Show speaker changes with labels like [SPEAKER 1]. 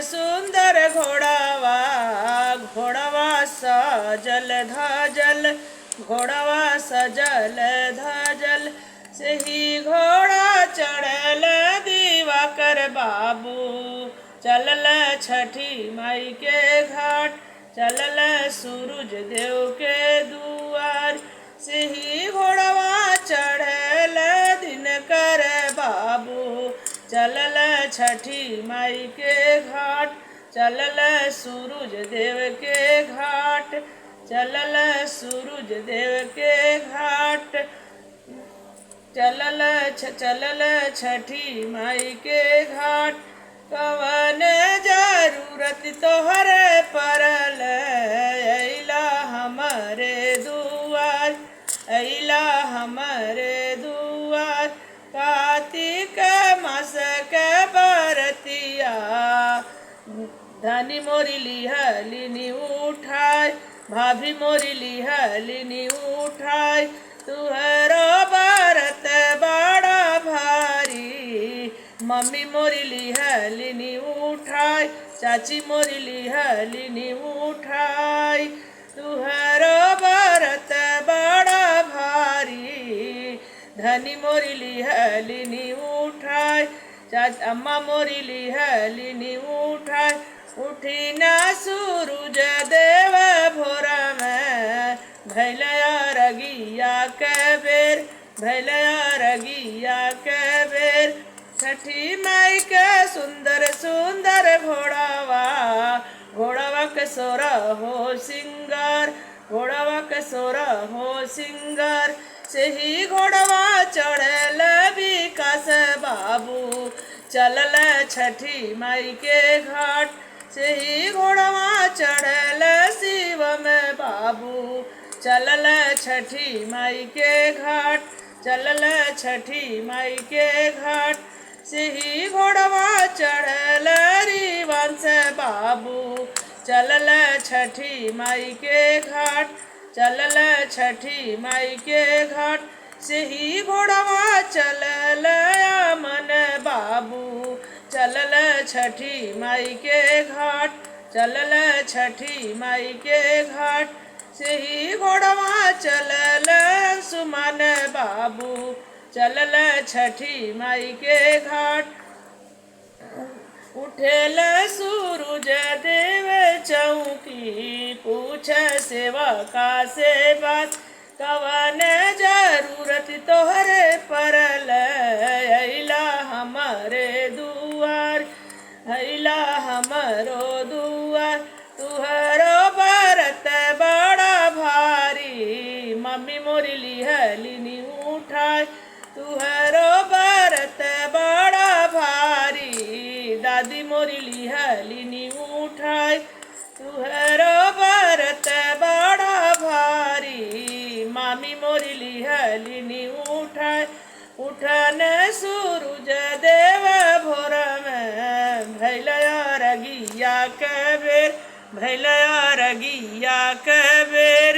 [SPEAKER 1] सुंदर घोड़ावा घोड़वा सजल धजल घोड़वा सजल धजल से ही घोड़ा चढ़ल दिवाकर बाबू चलल छठी माई के घाट चलल सूरज देव के दुआर से ही घोड़वा चढ़ल दिनकर बाबू चलल छठी माई के घाट चलल सूरज देव के घाट चलल सूरज देव के घाट चलल छठी माई के घाट कवन जरूरत तोहरे परल अइला हमरे दुआर अइला हमरे दुआर कार्तिक मास के बरतिया धनी मोरी लिहलिनी उठाय भाभी मोरी लिहलिनी उठाय तुहरो बरत बड़ा भारी मम्मी मोरी लिहलिनी उठाय चाची मोरी लिहलिनी उठाय तुहरो बरत बड़ा भारी धनी मोरी लिहलिनी उठाय अम्मा मोरी लिहलिनी उठाय उठी ना सूरज देव भोरा में भैलया रगिया के बेर भैलया रगिया के बेर छठी माई के सुंदर सुंदर घोड़ावा घोड़ावा के सोरा हो सिंगार घोड़ावा के सोरा हो सिंगार से ही घोड़वा चढ़ल विकास बाबू चलल छठी माई के घाट से ही घोड़वा चढ़ल शिवम बाबू चलल छठी माई के घाट चलल छठी माई के घाट से ही घोड़वा चढ़ल रिवंश बाबू चलल छठी माई के घाट चलल छठी माई के घाट से ही घोड़वा चलल अमन बाबू चलल छठी माई के घाट चलल छठी माई के घाट से ही घोड़वा चलल सुमन बाबू चलल छठी माई के घाट उठेल सूरज देव चौकी पूछ सेवका से बात कवन जरूरत तोहरे परल अइला हमरे दुआर अइला हमरो दुआर तुहरो बरत बड़ा भारी मम्मी मोरी लिहलिनी उठाय तुहरो बरत बड़ा भारी दादी मोरी लिहलिनी उठाय तुहरो बरत बड़ा भारी मामी मोरी लिहलिनी उठाय उठन सूरज देव भोर में भैलया रगिया के बेर भैलया रगिया के बेर।